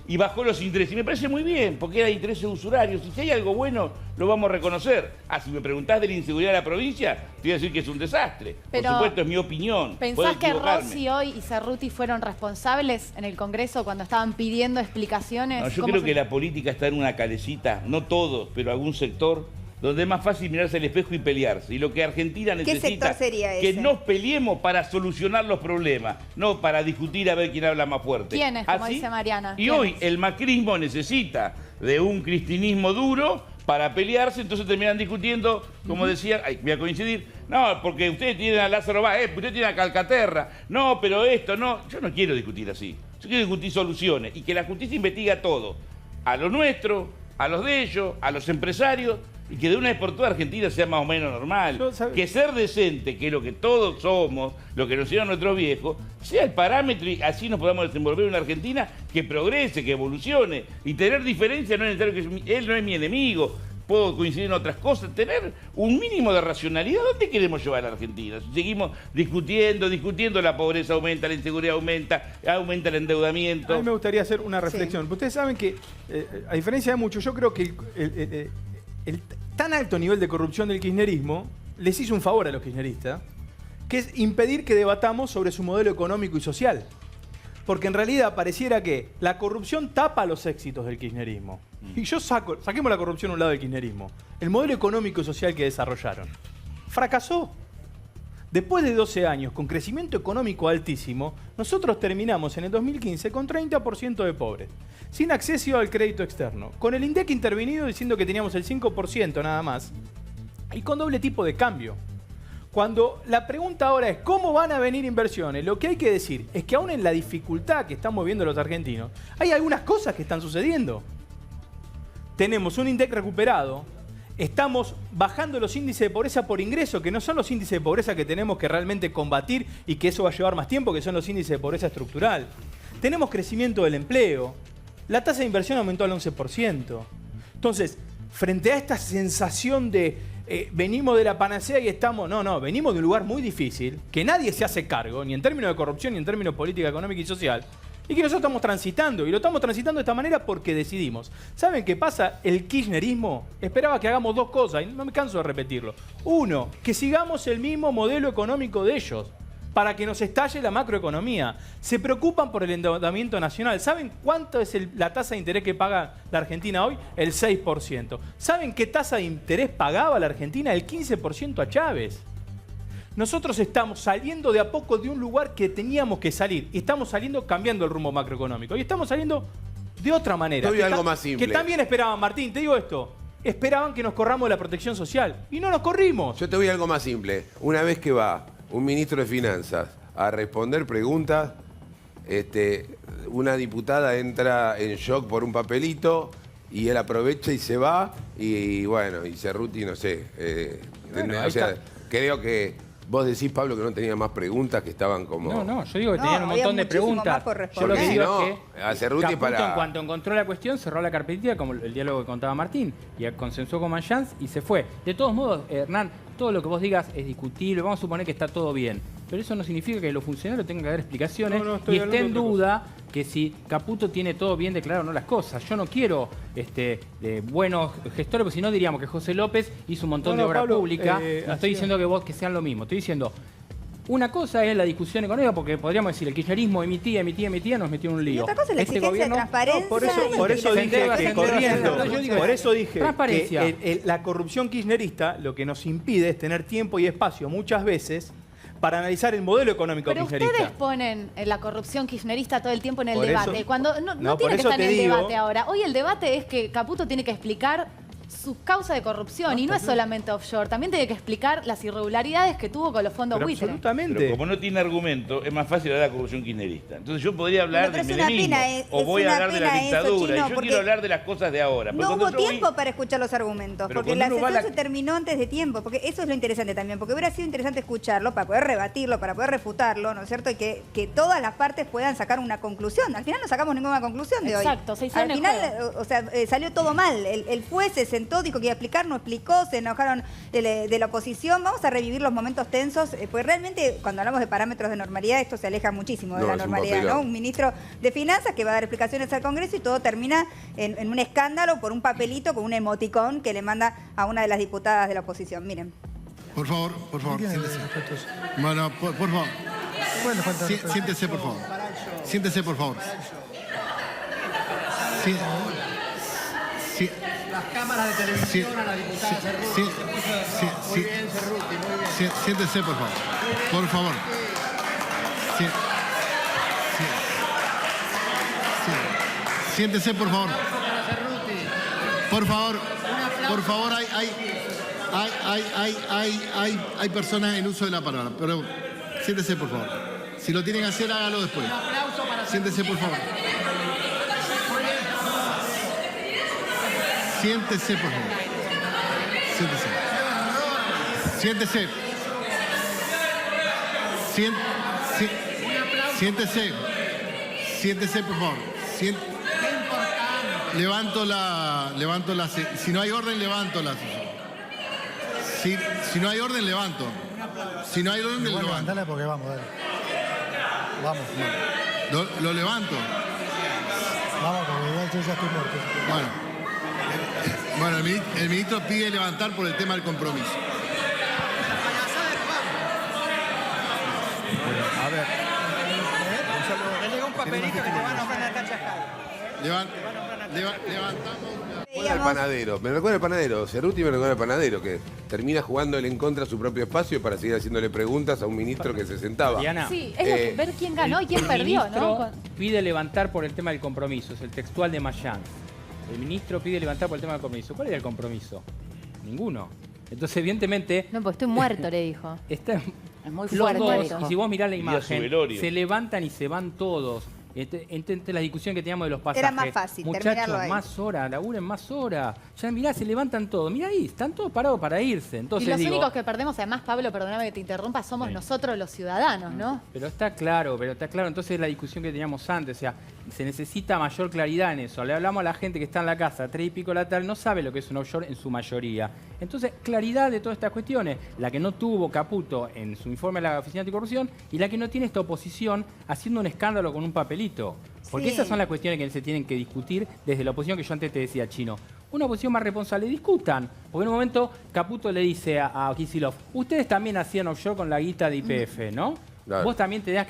Y bajó los intereses. Y me parece muy bien, porque eran intereses usurarios. Y si hay algo bueno, lo vamos a reconocer. Si me preguntás de la inseguridad de la provincia, te voy a decir que es un desastre. Pero, por supuesto, es mi opinión. ¿Pensás que Rossi hoy y Cerruti fueron responsables en el Congreso cuando estaban pidiendo explicaciones? No, yo creo que la política está en una calecita, no todos, pero algún sector, donde es más fácil mirarse al espejo y pelearse. Y lo que Argentina necesita sector sería que ese? nos peleemos para solucionar los problemas, no para discutir a ver quién habla más fuerte. ¿Quiénes, como dice Mariana? Y hoy el macrismo necesita de un cristinismo duro para pelearse, entonces terminan discutiendo, como decía, voy a coincidir, no, porque ustedes tienen a Lázaro Báez, ustedes tienen a Calcaterra, no, pero esto, no. Yo no quiero discutir así, yo quiero discutir soluciones y que la justicia investigue a todo, a lo nuestro, a los de ellos, a los empresarios, y que de una vez por todas Argentina sea más o menos normal. Que ser decente, que es lo que todos somos, lo que nos hicieron nuestros viejos, sea el parámetro y así nos podamos desenvolver en una Argentina que progrese, que evolucione. Y tener diferencia no es necesario, que él no es mi enemigo. puedo coincidir en otras cosas, tener un mínimo de racionalidad. ¿Dónde queremos llevar a la Argentina? Si seguimos discutiendo, la pobreza aumenta, la inseguridad aumenta el endeudamiento. A mí me gustaría hacer una reflexión. Sí. Ustedes saben que, a diferencia de muchos, yo creo que el tan alto nivel de corrupción del kirchnerismo les hizo un favor a los kirchneristas, que es impedir que debatamos sobre su modelo económico y social. Porque en realidad pareciera que la corrupción tapa los éxitos del kirchnerismo. Y saquemos la corrupción a un lado del kirchnerismo. El modelo económico y social que desarrollaron fracasó. Después de 12 años con crecimiento económico altísimo, nosotros terminamos en el 2015 con 30% de pobres, sin acceso al crédito externo, con el INDEC intervenido diciendo que teníamos el 5% nada más, y con doble tipo de cambio. Cuando la pregunta ahora es ¿cómo van a venir inversiones? Lo que hay que decir es que aún en la dificultad que estamos viendo los argentinos, hay algunas cosas que están sucediendo. Tenemos un INDEC recuperado, estamos bajando los índices de pobreza por ingreso, que no son los índices de pobreza que tenemos que realmente combatir y que eso va a llevar más tiempo, que son los índices de pobreza estructural. Tenemos crecimiento del empleo, la tasa de inversión aumentó al 11%. Entonces, frente a esta sensación de venimos de la panacea y estamos... No, venimos de un lugar muy difícil, que nadie se hace cargo, ni en términos de corrupción, ni en términos de política económica y social, y que nosotros estamos transitando. Y lo estamos transitando de esta manera porque decidimos. ¿Saben qué pasa? El kirchnerismo esperaba que hagamos dos cosas, y no me canso de repetirlo. Uno, que sigamos el mismo modelo económico de ellos, para que nos estalle la macroeconomía. Se preocupan por el endeudamiento nacional. ¿Saben cuánto es la tasa de interés que paga la Argentina hoy? El 6%. ¿Saben qué tasa de interés pagaba la Argentina? El 15% a Chávez. Nosotros estamos saliendo de a poco de un lugar que teníamos que salir. Y estamos saliendo cambiando el rumbo macroeconómico. Y estamos saliendo de otra manera. Yo vi algo más simple. Que también esperaban, Martín, te digo esto. Esperaban que nos corramos de la protección social. Y no nos corrimos. Yo te voy a algo más simple. Una vez que va un ministro de Finanzas a responder preguntas, una diputada entra en shock por un papelito y él aprovecha y se va y bueno, y Cerruti, no sé. Creo que vos decís, Pablo, que no tenía más preguntas, que estaban como... No, yo digo que tenían un montón de preguntas. Yo lo que digo es que a Cerruti Caputo, en cuanto encontró la cuestión, cerró la carpetita, como el diálogo que contaba Martín, y consensuó con Manchans y se fue. De todos modos, Hernán, todo lo que vos digas es discutible, vamos a suponer que está todo bien, pero eso no significa que los funcionarios tengan que dar explicaciones y esté en duda que si Caputo tiene todo bien declarado o no las cosas. Yo no quiero buenos gestores, porque si no diríamos que José López hizo un montón de obra pública. No estoy diciendo que sean lo mismo, estoy diciendo... Una cosa es la discusión económica, porque podríamos decir, el kirchnerismo emitía, nos metió en un lío. Y otra cosa es la exigencia de transparencia. Por eso dije que corriendo. Por eso dije transparencia. Que la corrupción kirchnerista lo que nos impide es tener tiempo y espacio muchas veces para analizar el modelo económico kirchnerista. Pero ustedes ponen la corrupción kirchnerista todo el tiempo en el debate. Cuando no tiene que por estar eso en el te digo- debate ahora. Hoy el debate es que Caputo tiene que explicar su causa de corrupción. Y no es solamente offshore. También tiene que explicar las irregularidades que tuvo con los fondos Pero buitre. absolutamente. Pero como no tiene argumento, es más fácil hablar de la corrupción kirchnerista. Entonces yo podría hablar Pero de es una menemismo, pena, o es voy a una hablar de la pena eso, dictadura. Chino, Y yo porque quiero hablar de las cosas de ahora. No hubo tiempo para escuchar los argumentos, Pero porque la cuando uno va sesión a la- se terminó antes de tiempo, porque eso es lo interesante también, porque hubiera sido interesante escucharlo para poder rebatirlo, para poder refutarlo, ¿no es cierto? Y que todas las partes puedan sacar una conclusión. Al final no sacamos ninguna conclusión de hoy. Exacto, se hicieron Al el final, o sea, salió todo mal. El juez se sentó, dijo que iba a explicar, no explicó, se enojaron de la oposición. Vamos a revivir los momentos tensos, pues realmente cuando hablamos de parámetros de normalidad esto se aleja muchísimo de No, la es un normalidad, papelón. ¿no? Un ministro de Finanzas que va a dar explicaciones al Congreso y todo termina en un escándalo por un papelito con un emoticón que le manda a una de las diputadas de la oposición. Miren. Por favor, siéntese. Bueno, por favor. Siéntese, por favor. Siéntese, por favor. Las cámaras de televisión a la diputada Cerruti. Muy bien, Cerruti, muy bien. Siéntese, por favor. Por favor. Siéntese, por favor. Por favor, hay personas en uso de la palabra. Pero siéntese, por favor. Si lo tienen que hacer, hágalo después. Siéntese, por favor. Siéntese, por favor. Siéntese. Siéntese, por favor. levanto la... Si no hay orden, levanto la sesión. Si no hay orden, levanto. Si no hay orden, levanto. Levantala porque vamos, dale. Vamos. Lo levanto. Vamos, porque igual yo ya estoy muerto. Bueno, el ministro pide levantar por el tema del compromiso. A ver. Le llegó un papelito que te va a nombrar Natacha Jade. Levantamos. Me recuerda al panadero, Cerruti me recuerda al panadero, que termina jugándole en contra a su propio espacio para seguir haciéndole preguntas a un ministro que se sentaba. Diana, Sí, es lo que- ver quién ganó y quién perdió, ministro ¿no? pide levantar por el tema del compromiso, es el textual de Mayán. El ministro pide levantar por el tema del compromiso. ¿Cuál era el compromiso? Ninguno. Entonces, evidentemente... No, pues estoy muerto, le dijo. Está, Es muy los fuerte dos, eso. y si vos mirás la Y a su imagen, velorio. se levantan y se van todos. Entre la discusión que teníamos de los pasajes. Era más fácil terminarlo Muchachos, ahí. más horas, laburen más horas. Ya mirá, se levantan todos. Mirá ahí, están todos parados para irse. Entonces, Y los digo, únicos que perdemos, además, Pablo, perdóname que te interrumpa, somos Sí. nosotros los ciudadanos, ¿no? Pero está claro. Entonces la discusión que teníamos antes, o sea, se necesita mayor claridad en eso. Le hablamos a la gente que está en la casa, 3 y pico de la tarde, no sabe lo que es un offshore en su mayoría. Entonces, claridad de todas estas cuestiones. La que no tuvo Caputo en su informe de la Oficina Anticorrupción y la que no tiene esta oposición haciendo un escándalo con un papelito. Porque Sí. esas son las cuestiones que se tienen que discutir desde la oposición que yo antes te decía, Chino. Una oposición más responsable, discutan. Porque en un momento Caputo le dice a Kicillof, ustedes también hacían offshore con la guita de YPF, ¿no? Claro. Vos también tenés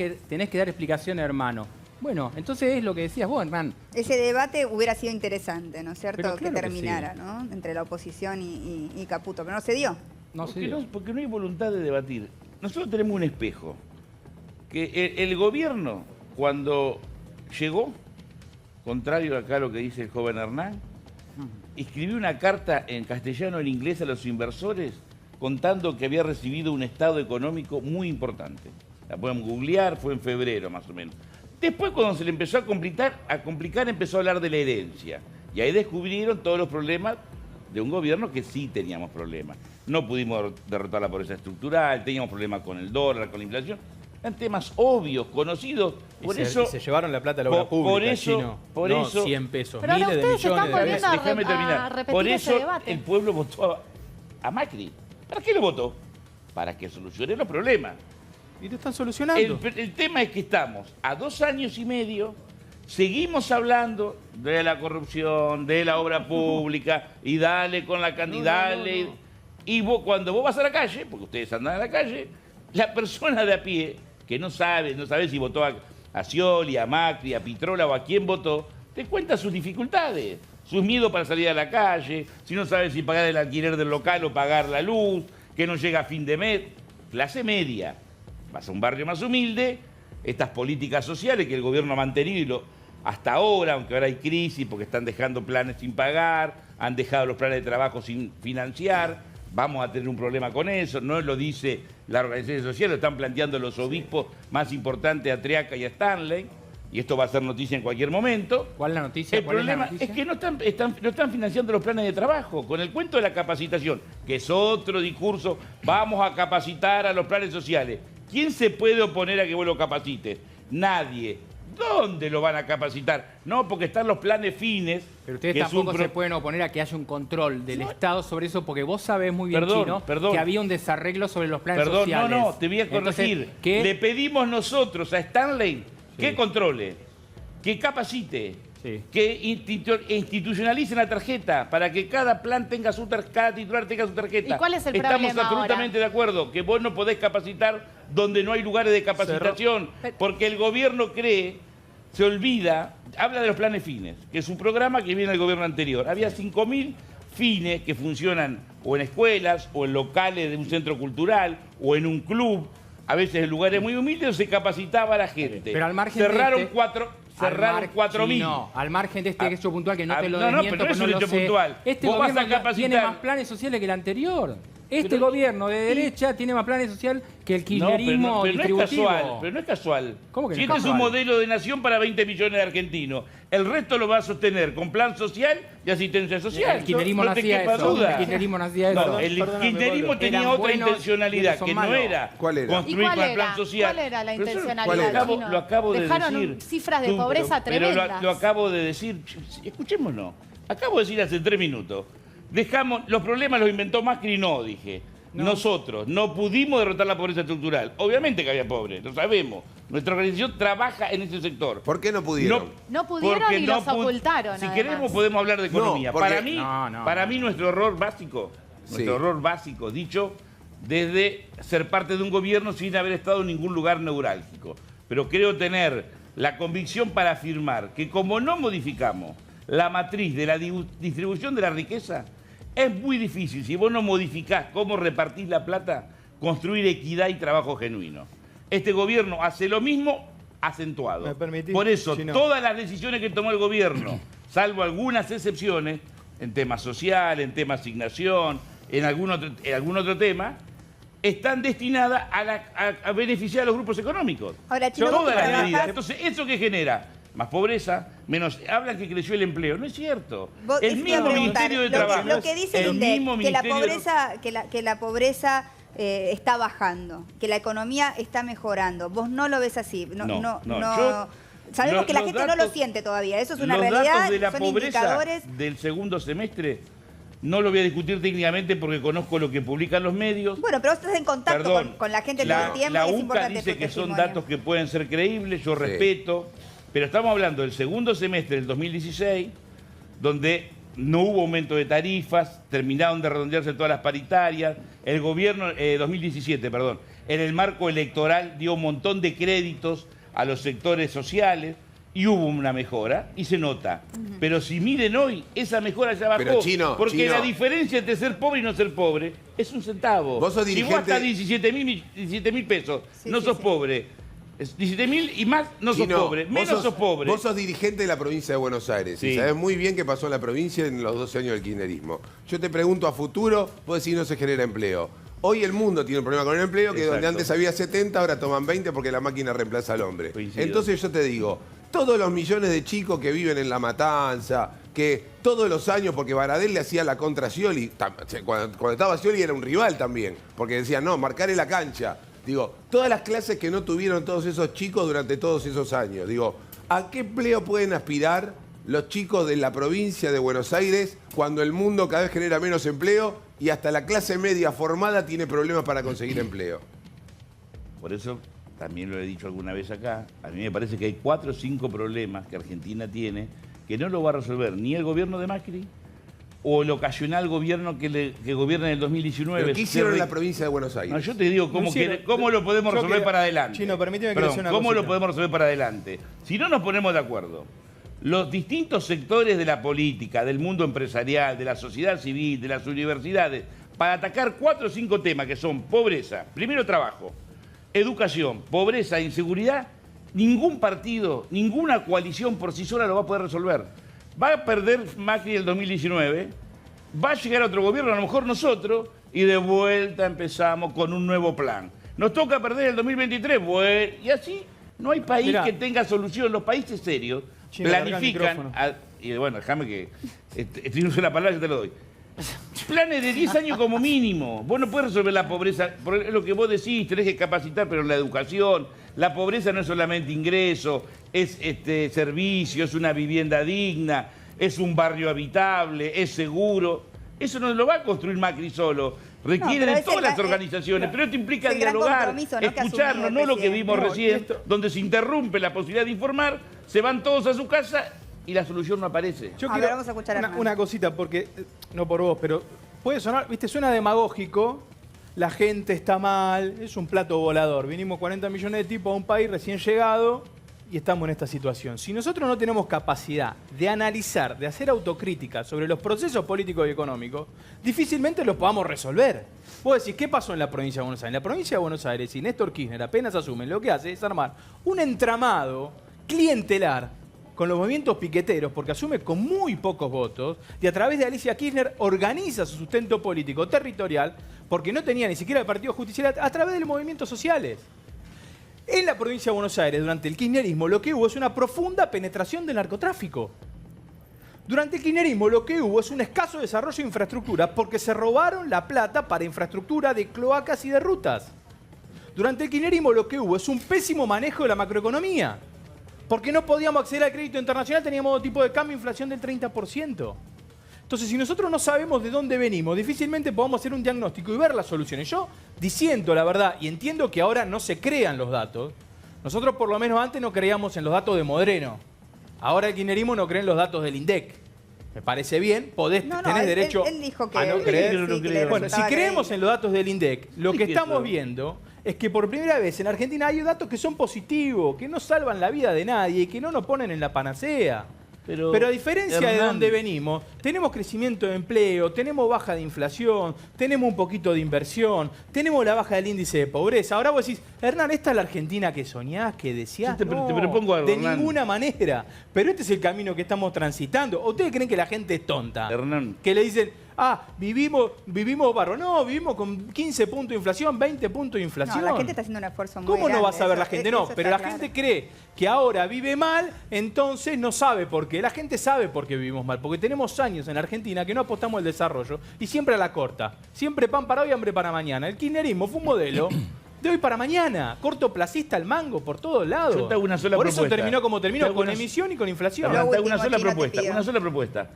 que dar explicaciones, hermano. Bueno, entonces es lo que decías vos, hermano. Ese debate hubiera sido interesante, ¿no es cierto? Pero Que claro que terminara, sí. ¿no? Entre la oposición y Caputo, pero no se dio. No sé. Porque no hay voluntad de debatir. Nosotros tenemos un espejo. Que el gobierno, cuando llegó, contrario acá a lo que dice el joven Hernán, escribió una carta en castellano e en inglés a los inversores contando que había recibido un estado económico muy importante. La pueden googlear, fue en febrero más o menos. Después, cuando se le empezó a complicar, empezó a hablar de la herencia. Y ahí descubrieron todos los problemas de un gobierno que sí teníamos problemas. No pudimos derrotar la pobreza estructural, teníamos problemas con el dólar, con la inflación. Eran temas obvios, conocidos. Por eso, y se llevaron la plata a la obra pública, por eso, Chino. por No eso, 100 pesos, Pero ahora miles de ustedes se millones están de volviendo pesos. déjame terminar. a repetir Por ese eso debate. el pueblo votó a Macri. ¿Para qué lo votó? Para que solucione los problemas. Y te están solucionando. El tema es que estamos a 2 años y medio, seguimos hablando de la corrupción, de la obra pública, y dale con la candidata. Y vos, cuando vos vas a la calle, porque ustedes andan a la calle, la persona de a pie, que no sabe si votó a Scioli, a Macri, a Pitrola o a quién votó, te cuenta sus dificultades, sus miedos para salir a la calle, si no sabe si pagar el alquiler del local o pagar la luz, que no llega a fin de mes. Clase media. Vas a un barrio más humilde, estas políticas sociales que el gobierno ha mantenido hasta ahora, aunque ahora hay crisis porque están dejando planes sin pagar, han dejado los planes de trabajo sin financiar, vamos a tener un problema con eso, no lo dice la organización social, lo están planteando los obispos más importantes, a Triaca y a Stanley, y esto va a ser noticia en cualquier momento. ¿Cuál es la noticia? El problema es que no están financiando los planes de trabajo, con el cuento de la capacitación, que es otro discurso, vamos a capacitar a los planes sociales. ¿Quién se puede oponer a que vos lo capacites? Nadie. ¿Dónde lo van a capacitar? No, porque están los planes fines. Pero ustedes tampoco se pueden oponer a que haya un control del Estado sobre eso, porque vos sabés muy bien, Chino, que había un desarreglo sobre los planes sociales. No, te voy a corregir. Entonces, le pedimos nosotros a Stanley que controle, que capacite, que institucionalicen la tarjeta para que cada plan tenga cada titular tenga su tarjeta. ¿Y cuál es el Estamos problema absolutamente de acuerdo, que vos no podés capacitar donde no hay lugares de capacitación, porque el gobierno se olvida, habla de los planes fines, que es un programa que viene del gobierno anterior. Había 5.000 fines que funcionan o en escuelas, o en locales de un centro cultural, o en un club, a veces en lugares muy humildes, donde se capacitaba a la gente. Pero al margen cerraron de este, 4.000. No, al margen de este hecho puntual que no te lo no, desmiento, pero no es no un lo hecho sé. puntual. Este Vos vas a gobierno capacitar. tiene más planes sociales que el anterior. Este gobierno de derecha tiene más planes social que el kirchnerismo distributivo. Pero no es casual. ¿Cómo que no si es este casual? es un modelo de nación para 20 millones de argentinos, el resto lo va a sostener con plan social y asistencia social. El kirchnerismo no hacía eso. Duda. El kirchnerismo no hacía eso. No, el kirchnerismo tenía otra intencionalidad, que no era construir con el plan social. ¿Cuál era la intencionalidad? Lo acabo de Dejaron decir. cifras de pobreza tremendas. Pero lo acabo de decir. Escuchémonos. Acabo de decir hace 3 minutos. Los problemas los inventó Macri, no, dije. No. Nosotros no pudimos derrotar la pobreza estructural. Obviamente que había pobres, lo sabemos. Nuestra organización trabaja en ese sector. ¿Por qué no pudieron? No pudieron y los ocultaron. Si queremos podemos hablar de economía. Porque... Para mí nuestro error básico, dicho desde ser parte de un gobierno sin haber estado en ningún lugar neurálgico. Pero creo tener la convicción para afirmar que como no modificamos la matriz de la distribución de la riqueza, es muy difícil, si vos no modificás cómo repartís la plata, construir equidad y trabajo genuino. Este gobierno hace lo mismo acentuado. Por eso, todas las decisiones que tomó el gobierno, salvo algunas excepciones, en temas social, en tema asignación, en algún otro tema, están destinadas a beneficiar a los grupos económicos. Ahora, Chino, todas las medidas. Entonces, ¿eso qué genera? Más pobreza, menos... Hablan que creció el empleo. No es cierto. El mismo Ministerio de Trabajo. Lo que dice el INDEC, que la pobreza está bajando, que la economía está mejorando. Vos no lo ves así. Sabemos que la gente no lo siente todavía. Eso es una realidad. Los datos de la son pobreza indicadores del segundo semestre no lo voy a discutir técnicamente porque conozco lo que publican los medios. Bueno, pero vos estás en contacto con la gente todo el tiempo. La y es UCA importante dice tu que son testimonio. datos que pueden ser creíbles, yo respeto, pero estamos hablando del segundo semestre del 2016, donde no hubo aumento de tarifas, terminaron de redondearse todas las paritarias, el gobierno, 2017, perdón, en el marco electoral dio un montón de créditos a los sectores sociales y hubo una mejora y se nota. Pero si miren hoy, esa mejora ya bajó. Porque la diferencia entre ser pobre y no ser pobre es un centavo. Vos sos dirigente... Si vos hasta 17 mil pesos, no sos pobre. 17.000 y más no sos pobre, menos sos pobre. Vos sos dirigente de la provincia de Buenos Aires y sabés muy bien qué pasó en la provincia en los 12 años del kirchnerismo. Yo te pregunto a futuro, vos decís no se genera empleo. Hoy el mundo tiene un problema con el empleo, que donde antes había 70, ahora toman 20 porque la máquina reemplaza al hombre. Entonces yo te digo, todos los millones de chicos que viven en La Matanza, que todos los años, porque Baradel le hacía la contra a Scioli, cuando estaba Scioli era un rival también, porque decía, no, marcaré la cancha. Digo, todas las clases que no tuvieron todos esos chicos durante todos esos años. Digo, ¿a qué empleo pueden aspirar los chicos de la provincia de Buenos Aires cuando el mundo cada vez genera menos empleo y hasta la clase media formada tiene problemas para conseguir empleo? Por eso, también lo he dicho alguna vez acá, a mí me parece que hay 4 o 5 problemas que Argentina tiene que no lo va a resolver ni el gobierno de Macri, o el ocasional gobierno que gobierna en el 2019. ¿Pero qué hicieron en la provincia de Buenos Aires? No, yo te digo cómo lo podemos resolver para adelante. Chino, permíteme que le diga una ¿cómo cosita? lo podemos resolver para adelante? Si no nos ponemos de acuerdo, los distintos sectores de la política, del mundo empresarial, de la sociedad civil, de las universidades, para atacar 4 o 5 temas que son pobreza, primero trabajo, educación, pobreza e inseguridad, ningún partido, ninguna coalición por sí sola lo va a poder resolver. Va a perder Macri el 2019, va a llegar otro gobierno, a lo mejor nosotros, y de vuelta empezamos con un nuevo plan. Nos toca perder el 2023, y así no hay país que tenga solución. Los países serios planifican, y bueno, déjame que, si no uso la palabra, yo te lo doy. Planes de 10 años como mínimo. Vos no podés resolver la pobreza, por lo que vos decís, tenés que capacitar, pero en la educación, la pobreza no es solamente ingreso, es servicio, es una vivienda digna, es un barrio habitable, es seguro. Eso no lo va a construir Macri solo. Requiere de todas las organizaciones, pero esto implica dialogar, escucharnos, no lo que vimos recién, donde se interrumpe la posibilidad de informar, se van todos a su casa y la solución no aparece. Yo quiero vamos a escuchar una cosita, porque, no por vos, pero puede sonar, viste, suena demagógico, la gente está mal, es un plato volador. Vinimos 40 millones de tipos a un país recién llegado y estamos en esta situación. Si nosotros no tenemos capacidad de analizar, de hacer autocrítica sobre los procesos políticos y económicos, difícilmente los podamos resolver. Vos decís, ¿qué pasó en la provincia de Buenos Aires? En la provincia de Buenos Aires, y Néstor Kirchner apenas asumen, lo que hace es armar un entramado clientelar con los movimientos piqueteros, porque asume con muy pocos votos, y a través de Alicia Kirchner organiza su sustento político territorial, porque no tenía ni siquiera el Partido Justicialista, a través de los movimientos sociales. En la provincia de Buenos Aires, durante el kirchnerismo, lo que hubo es una profunda penetración del narcotráfico. Durante el kirchnerismo lo que hubo es un escaso desarrollo de infraestructura porque se robaron la plata para infraestructura de cloacas y de rutas. Durante el kirchnerismo lo que hubo es un pésimo manejo de la macroeconomía. Porque no podíamos acceder al crédito internacional, teníamos tipo de cambio, inflación del 30%. Entonces, si nosotros no sabemos de dónde venimos, difícilmente podamos hacer un diagnóstico y ver las soluciones. Yo diciendo la verdad, y entiendo que ahora no se crean los datos, nosotros por lo menos antes no creíamos en los datos de Modreno. Ahora el kirchnerismo no cree en los datos del INDEC. Me parece bien, tenés derecho él dijo que a no creer. Bueno, si creemos creíble. en los datos del INDEC, lo que estamos viendo es que por primera vez en Argentina hay datos que son positivos, que no salvan la vida de nadie y que no nos ponen en la panacea. Pero a diferencia de donde venimos, tenemos crecimiento de empleo, tenemos baja de inflación, tenemos un poquito de inversión, tenemos la baja del índice de pobreza. Ahora vos decís, Hernán, ¿esta es la Argentina que soñás, que deseás? Te propongo algo, de Hernán. ninguna manera. Pero este es el camino que estamos transitando. ¿O ustedes creen que la gente es tonta? Hernán. Que le dicen, vivimos barro. No, vivimos con 15 puntos de inflación, 20 puntos de inflación. No, la gente está haciendo un esfuerzo muy ¿Cómo grande. no va a saber la Eso- gente? No, eso pero está la claro. gente cree que ahora vive mal, entonces no sabe por qué. La gente sabe por qué vivimos mal, porque tenemos años en Argentina que no apostamos al desarrollo y siempre a la corta. Siempre pan para hoy, hambre para mañana. El kirchnerismo fue un modelo de hoy para mañana, cortoplacista al mango por todos lados. Yo te hago una sola por propuesta. eso terminó como terminó, Te hago con una- emisión y con inflación. Hernán, te hago una último, sola Chino, te propuesta, pido. una sola propuesta.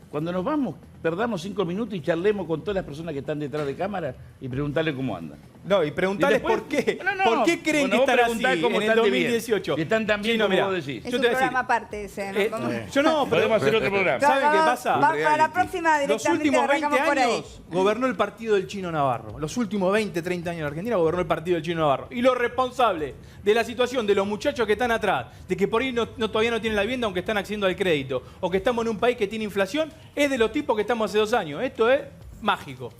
Cuando nos vamos, perdamos 5 minutos y charlemos con todas las personas que están detrás de cámara y preguntarle cómo andan. No, y preguntarles Y después- por qué. No, ¿Por qué creen que vos están preguntá así cómo en el están de bien. 2018? Que están tan bien Chino, como mirá, vos decís. Es yo un te voy a programa decir, aparte ese, ¿no? Vamos- yo no, pero Podemos hacer otro programa. ¿Saben qué Vamos- pasa? vamos para la próxima Los directamente últimos 20 arrancamos por ahí. años gobernó el partido del Chino Navarro. Los últimos 20, 30 años en Argentina gobernó el partido del Chino Navarro. Y los responsables de la situación de los muchachos que están atrás, de que por ahí todavía no tienen la vivienda aunque están accediendo al crédito, o que estamos en un país que tiene inflación, es de los tipos que estamos hace 2 años. Esto es mágico.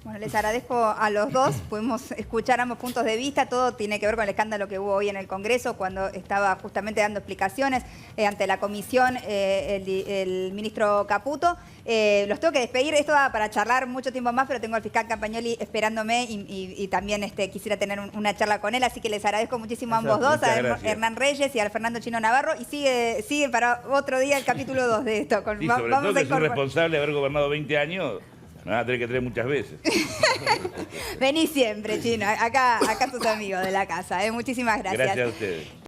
Bueno, les agradezco a los dos. Pudimos escuchar ambos puntos de vista. Todo tiene que ver con el escándalo que hubo hoy en el Congreso, cuando estaba justamente dando explicaciones ante la comisión el ministro Caputo. Los tengo que despedir. Esto va para charlar mucho tiempo más, pero tengo al fiscal Campagnoli esperándome y también quisiera tener una charla con él. Así que les agradezco muchísimo a ambos dos, a Hernán Reyes y a Fernando Chino Navarro. Y sigue para otro día el capítulo 2 de esto. Y sobre todo que soy responsable de haber gobernado 20 años, me van a tener que traer muchas veces. Vení siempre, Chino. Acá sos amigo de la casa. Muchísimas gracias. Gracias a ustedes.